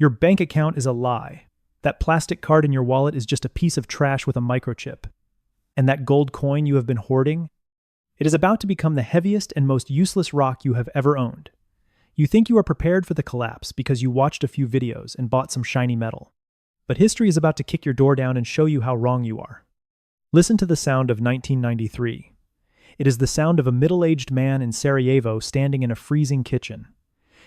Your bank account is a lie. That plastic card in your wallet is just a piece of trash with a microchip. And that gold coin you have been hoarding? It is about to become the heaviest and most useless rock you have ever owned. You think you are prepared for the collapse because you watched a few videos and bought some shiny metal. But history is about to kick your door down and show you how wrong you are. Listen to the sound of 1993. It is the sound of a middle-aged man in Sarajevo standing in a freezing kitchen.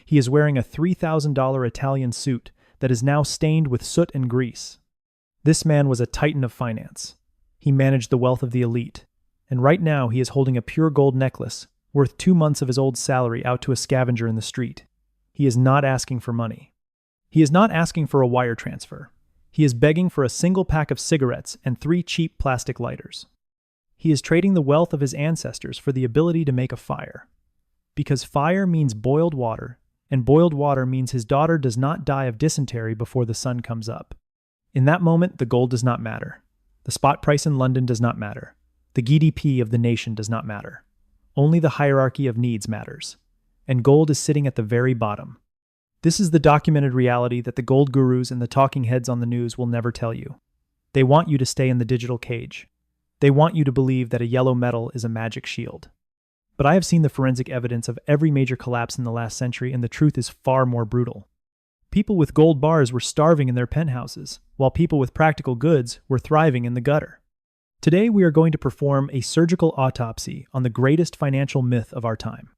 He is wearing a $3,000 Italian suit that is now stained with soot and grease. This man was a titan of finance. He managed the wealth of the elite, and right now he is holding a pure gold necklace worth 2 months of his old salary out to a scavenger in the street. He is not asking for money. He is not asking for a wire transfer. He is begging for a single pack of cigarettes and 3 cheap plastic lighters. He is trading the wealth of his ancestors for the ability to make a fire. Because fire means boiled water, and boiled water means his daughter does not die of dysentery before the sun comes up. In that moment, the gold does not matter. The spot price in London does not matter. The GDP of the nation does not matter. Only the hierarchy of needs matters. And gold is sitting at the very bottom. This is the documented reality that the gold gurus and the talking heads on the news will never tell you. They want you to stay in the digital cage. They want you to believe that a yellow metal is a magic shield. But I have seen the forensic evidence of every major collapse in the last century, and the truth is far more brutal. People with gold bars were starving in their penthouses, while people with practical goods were thriving in the gutter. Today we are going to perform a surgical autopsy on the greatest financial myth of our time.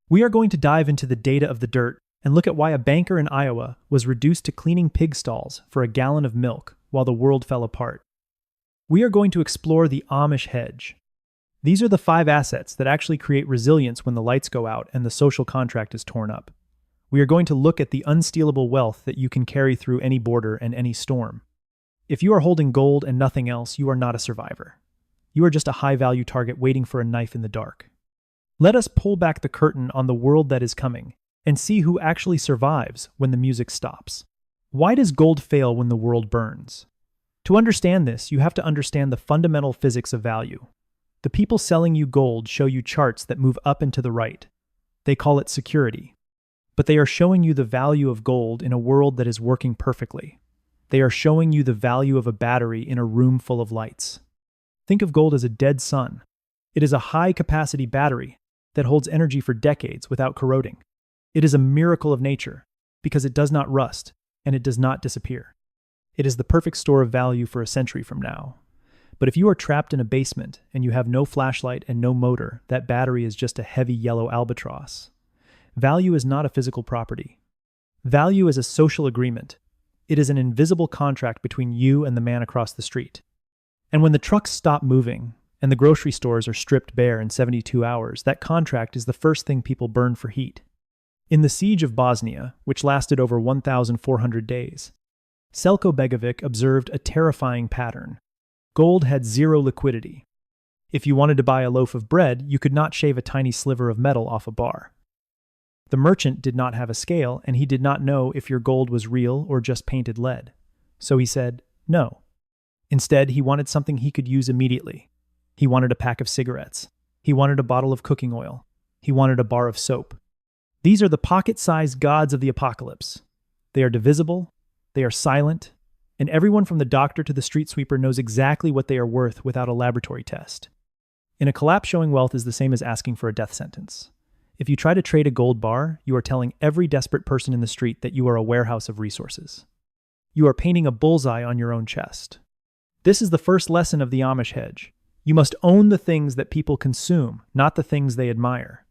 We are going to dive into the data of the dirt and look at why a banker in Iowa was reduced to cleaning pig stalls for a gallon of milk while the world fell apart. We are going to explore the Amish Hedge. These are the 5 assets that actually create resilience when the lights go out and the social contract is torn up. We are going to look at the unstealable wealth that you can carry through any border and any storm. If you are holding gold and nothing else, you are not a survivor. You are just a high-value target waiting for a knife in the dark. Let us pull back the curtain on the world that is coming and see who actually survives when the music stops. Why does gold fail when the world burns? To understand this, you have to understand the fundamental physics of value. The people selling you gold show you charts that move up and to the right. They call it security. But they are showing you the value of gold in a world that is working perfectly. They are showing you the value of a battery in a room full of lights. Think of gold as a dead sun. It is a high-capacity battery that holds energy for decades without corroding. It is a miracle of nature because it does not rust and it does not disappear. It is the perfect store of value for a century from now. But if you are trapped in a basement and you have no flashlight and no motor, that battery is just a heavy yellow albatross. Value is not a physical property. Value is a social agreement. It is an invisible contract between you and the man across the street. And when the trucks stop moving and the grocery stores are stripped bare in 72 hours, that contract is the first thing people burn for heat. In the siege of Bosnia, which lasted over 1,400 days, Selko Begovic observed a terrifying pattern. Gold had zero liquidity. If you wanted to buy a loaf of bread, you could not shave a tiny sliver of metal off a bar. The merchant did not have a scale, and he did not know if your gold was real or just painted lead. So he said, no. Instead, he wanted something he could use immediately. He wanted a pack of cigarettes. He wanted a bottle of cooking oil. He wanted a bar of soap. These are the pocket-sized gods of the apocalypse. They are divisible, they are silent, and everyone from the doctor to the street sweeper knows exactly what they are worth without a laboratory test. In a collapse, showing wealth is the same as asking for a death sentence. If you try to trade a gold bar, you are telling every desperate person in the street that you are a warehouse of resources. You are painting a bullseye on your own chest. This is the first lesson of the Amish Hedge. You must own the things that people consume, not the things they admire.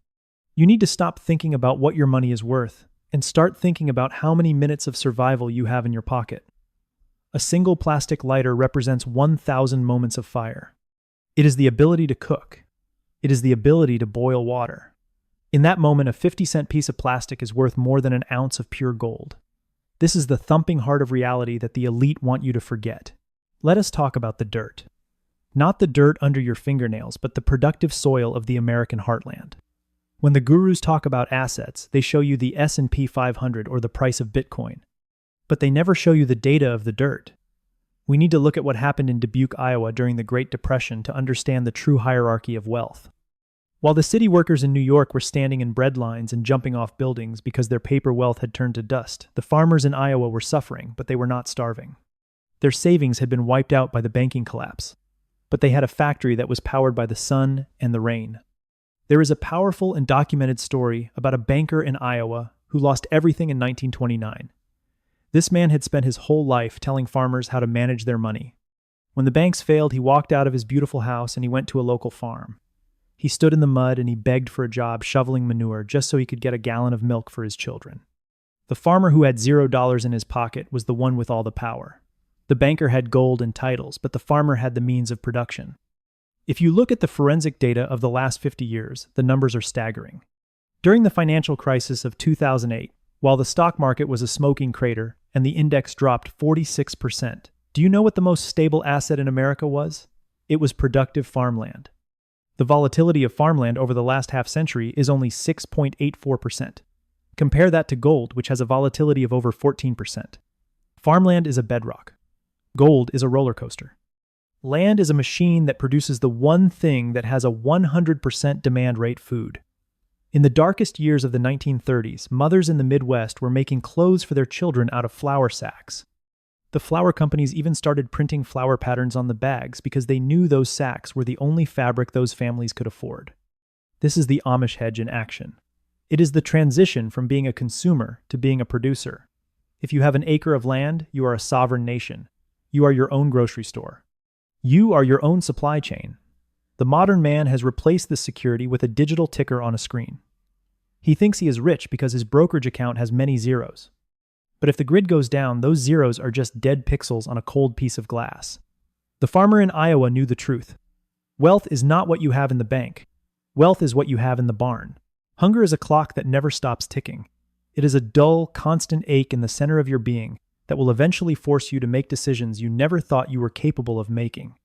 You need to stop thinking about what your money is worth and start thinking about how many minutes of survival you have in your pocket. A single plastic lighter represents 1,000 moments of fire. It is the ability to cook. It is the ability to boil water. In that moment, a 50-cent piece of plastic is worth more than an ounce of pure gold. This is the thumping heart of reality that the elite want you to forget. Let us talk about the dirt. Not the dirt under your fingernails, but the productive soil of the American heartland. When the gurus talk about assets, they show you the S&P 500 or the price of Bitcoin. But they never show you the data of the dirt. We need to look at what happened in Dubuque, Iowa during the Great Depression to understand the true hierarchy of wealth. While the city workers in New York were standing in bread lines and jumping off buildings because their paper wealth had turned to dust, the farmers in Iowa were suffering, but they were not starving. Their savings had been wiped out by the banking collapse, but they had a factory that was powered by the sun and the rain. There is a powerful and documented story about a banker in Iowa who lost everything in 1929. This man had spent his whole life telling farmers how to manage their money. When the banks failed, he walked out of his beautiful house and he went to a local farm. He stood in the mud and he begged for a job shoveling manure just so he could get a gallon of milk for his children. The farmer who had $0 in his pocket was the one with all the power. The banker had gold and titles, but the farmer had the means of production. If you look at the forensic data of the last 50 years, the numbers are staggering. During the financial crisis of 2008, while the stock market was a smoking crater and the index dropped 46%, do you know what the most stable asset in America was? It was productive farmland. The volatility of farmland over the last half-century is only 6.84%. Compare that to gold, which has a volatility of over 14%. Farmland is a bedrock. Gold is a roller coaster. Land is a machine that produces the one thing that has a 100% demand rate: food. In the darkest years of the 1930s, mothers in the Midwest were making clothes for their children out of flour sacks. The flour companies even started printing flour patterns on the bags because they knew those sacks were the only fabric those families could afford. This is the Amish Hedge in action. It is the transition from being a consumer to being a producer. If you have an acre of land, you are a sovereign nation. You are your own grocery store. You are your own supply chain. The modern man has replaced this security with a digital ticker on a screen. He thinks he is rich because his brokerage account has many zeros. But if the grid goes down, those zeros are just dead pixels on a cold piece of glass. The farmer in Iowa knew the truth. Wealth is not what you have in the bank. Wealth is what you have in the barn. Hunger is a clock that never stops ticking. It is a dull, constant ache in the center of your being that will eventually force you to make decisions you never thought you were capable of making.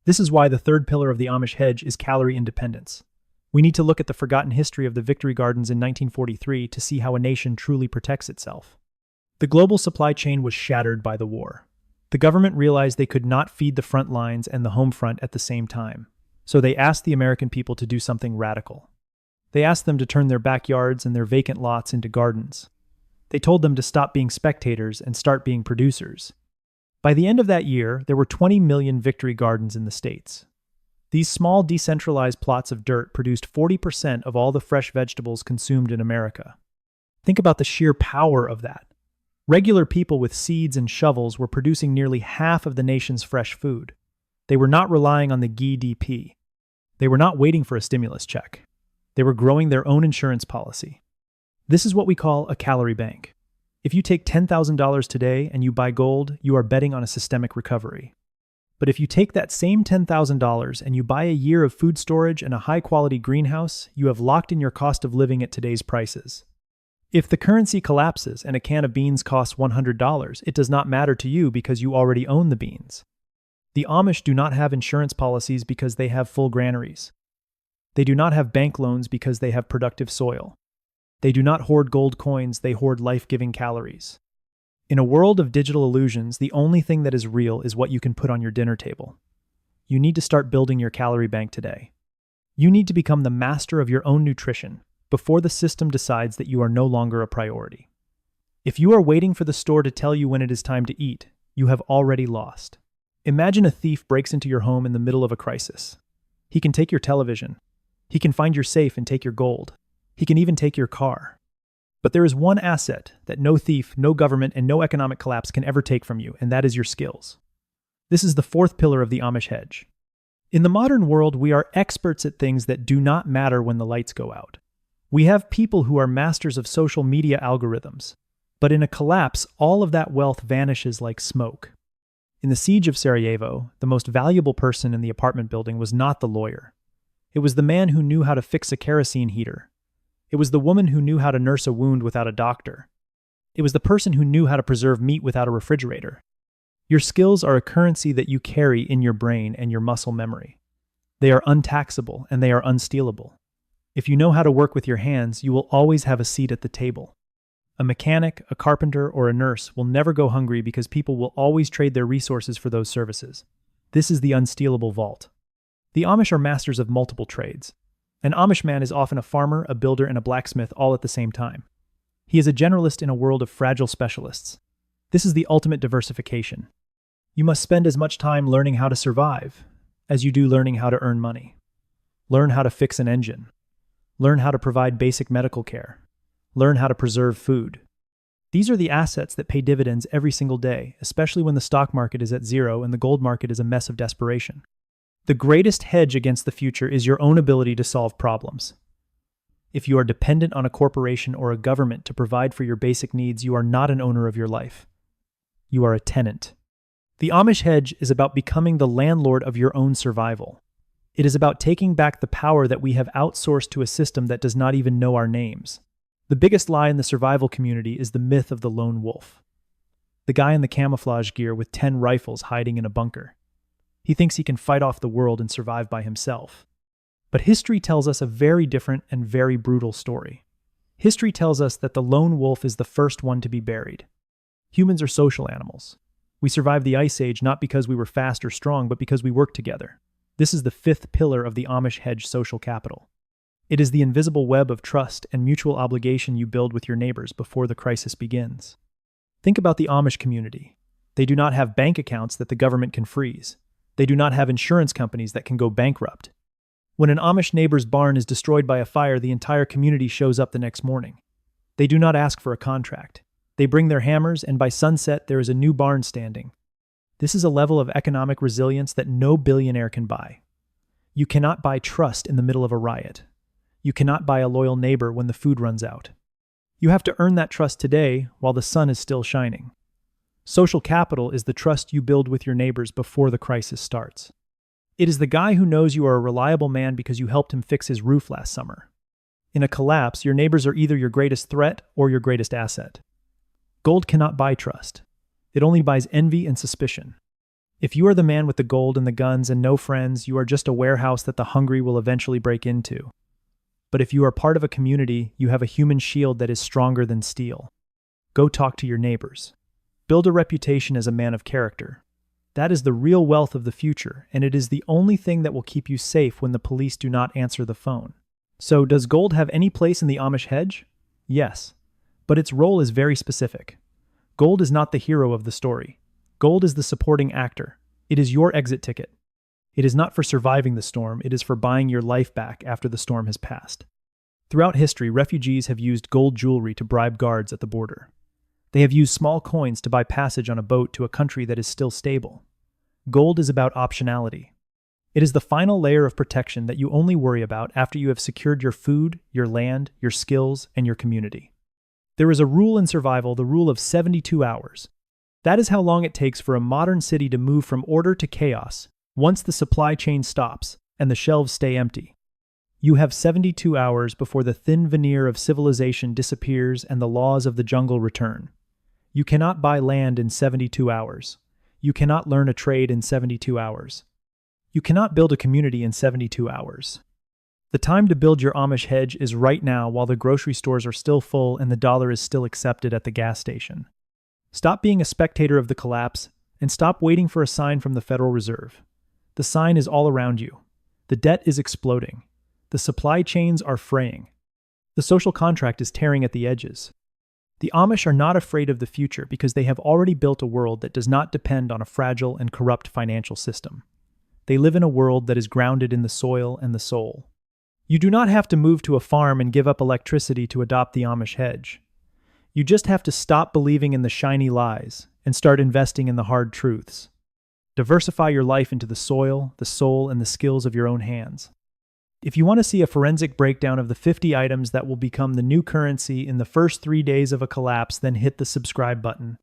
This is why the third pillar of the Amish Hedge is calorie independence. We need to look at the forgotten history of the Victory Gardens in 1943 to see how a nation truly protects itself. The global supply chain was shattered by the war. The government realized they could not feed the front lines and the home front at the same time, so they asked the American people to do something radical. They asked them to turn their backyards and their vacant lots into gardens. They told them to stop being spectators and start being producers. By the end of that year, there were 20 million Victory Gardens in the States. These small, decentralized plots of dirt produced 40% of all the fresh vegetables consumed in America. Think about the sheer power of that. Regular people with seeds and shovels were producing nearly half of the nation's fresh food. They were not relying on the GDP. They were not waiting for a stimulus check. They were growing their own insurance policy. This is what we call a calorie bank. If you take $10,000 today and you buy gold, you are betting on a systemic recovery. But if you take that same $10,000 and you buy a year of food storage and a high-quality greenhouse, you have locked in your cost of living at today's prices. If the currency collapses and a can of beans costs $100, it does not matter to you because you already own the beans. The Amish do not have insurance policies because they have full granaries. They do not have bank loans because they have productive soil. They do not hoard gold coins, they hoard life-giving calories. In a world of digital illusions, the only thing that is real is what you can put on your dinner table. You need to start building your calorie bank today. You need to become the master of your own nutrition before the system decides that you are no longer a priority. If you are waiting for the store to tell you when it is time to eat, you have already lost. Imagine a thief breaks into your home in the middle of a crisis. He can take your television. He can find your safe and take your gold. He can even take your car. But there is one asset that no thief, no government, and no economic collapse can ever take from you, and that is your skills. This is the fourth pillar of the Amish Hedge. In the modern world, we are experts at things that do not matter when the lights go out. We have people who are masters of social media algorithms, but in a collapse, all of that wealth vanishes like smoke. In the siege of Sarajevo, the most valuable person in the apartment building was not the lawyer. It was the man who knew how to fix a kerosene heater. It was the woman who knew how to nurse a wound without a doctor. It was the person who knew how to preserve meat without a refrigerator. Your skills are a currency that you carry in your brain and your muscle memory. They are untaxable and they are unstealable. If you know how to work with your hands, you will always have a seat at the table. A mechanic, a carpenter, or a nurse will never go hungry because people will always trade their resources for those services. This is the unstealable vault. The Amish are masters of multiple trades. An Amish man is often a farmer, a builder, and a blacksmith all at the same time. He is a generalist in a world of fragile specialists. This is the ultimate diversification. You must spend as much time learning how to survive as you do learning how to earn money. Learn how to fix an engine. Learn how to provide basic medical care. Learn how to preserve food. These are the assets that pay dividends every single day, especially when the stock market is at zero and the gold market is a mess of desperation. The greatest hedge against the future is your own ability to solve problems. If you are dependent on a corporation or a government to provide for your basic needs, you are not an owner of your life. You are a tenant. The Amish Hedge is about becoming the landlord of your own survival. It is about taking back the power that we have outsourced to a system that does not even know our names. The biggest lie in the survival community is the myth of the lone wolf. The guy in the camouflage gear with 10 rifles hiding in a bunker. He thinks he can fight off the world and survive by himself. But history tells us a very different and very brutal story. History tells us that the lone wolf is the first one to be buried. Humans are social animals. We survived the Ice Age not because we were fast or strong, but because we worked together. This is the fifth pillar of the Amish Hedge social capital. It is the invisible web of trust and mutual obligation you build with your neighbors before the crisis begins. Think about the Amish community. They do not have bank accounts that the government can freeze. They do not have insurance companies that can go bankrupt. When an Amish neighbor's barn is destroyed by a fire, the entire community shows up the next morning. They do not ask for a contract. They bring their hammers, and by sunset, there is a new barn standing. This is a level of economic resilience that no billionaire can buy. You cannot buy trust in the middle of a riot. You cannot buy a loyal neighbor when the food runs out. You have to earn that trust today while the sun is still shining. Social capital is the trust you build with your neighbors before the crisis starts. It is the guy who knows you are a reliable man because you helped him fix his roof last summer. In a collapse, your neighbors are either your greatest threat or your greatest asset. Gold cannot buy trust. It only buys envy and suspicion. If you are the man with the gold and the guns and no friends, you are just a warehouse that the hungry will eventually break into. But if you are part of a community, you have a human shield that is stronger than steel. Go talk to your neighbors. Build a reputation as a man of character. That is the real wealth of the future, and it is the only thing that will keep you safe when the police do not answer the phone. So, does gold have any place in the Amish Hedge? Yes, but its role is very specific. Gold is not the hero of the story. Gold is the supporting actor. It is your exit ticket. It is not for surviving the storm, it is for buying your life back after the storm has passed. Throughout history, refugees have used gold jewelry to bribe guards at the border. They have used small coins to buy passage on a boat to a country that is still stable. Gold is about optionality. It is the final layer of protection that you only worry about after you have secured your food, your land, your skills, and your community. There is a rule in survival, the rule of 72 hours. That is how long it takes for a modern city to move from order to chaos once the supply chain stops and the shelves stay empty. You have 72 hours before the thin veneer of civilization disappears and the laws of the jungle return. You cannot buy land in 72 hours. You cannot learn a trade in 72 hours. You cannot build a community in 72 hours. The time to build your Amish Hedge is right now while the grocery stores are still full and the dollar is still accepted at the gas station. Stop being a spectator of the collapse and stop waiting for a sign from the Federal Reserve. The sign is all around you. The debt is exploding. The supply chains are fraying. The social contract is tearing at the edges. The Amish are not afraid of the future because they have already built a world that does not depend on a fragile and corrupt financial system. They live in a world that is grounded in the soil and the soul. You do not have to move to a farm and give up electricity to adopt the Amish Hedge. You just have to stop believing in the shiny lies and start investing in the hard truths. Diversify your life into the soil, the soul, and the skills of your own hands. If you want to see a forensic breakdown of the 50 items that will become the new currency in the first 3 days of a collapse, then hit the subscribe button.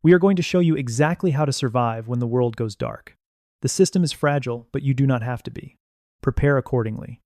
We are going to show you exactly how to survive when the world goes dark. The system is fragile, but you do not have to be. Prepare accordingly.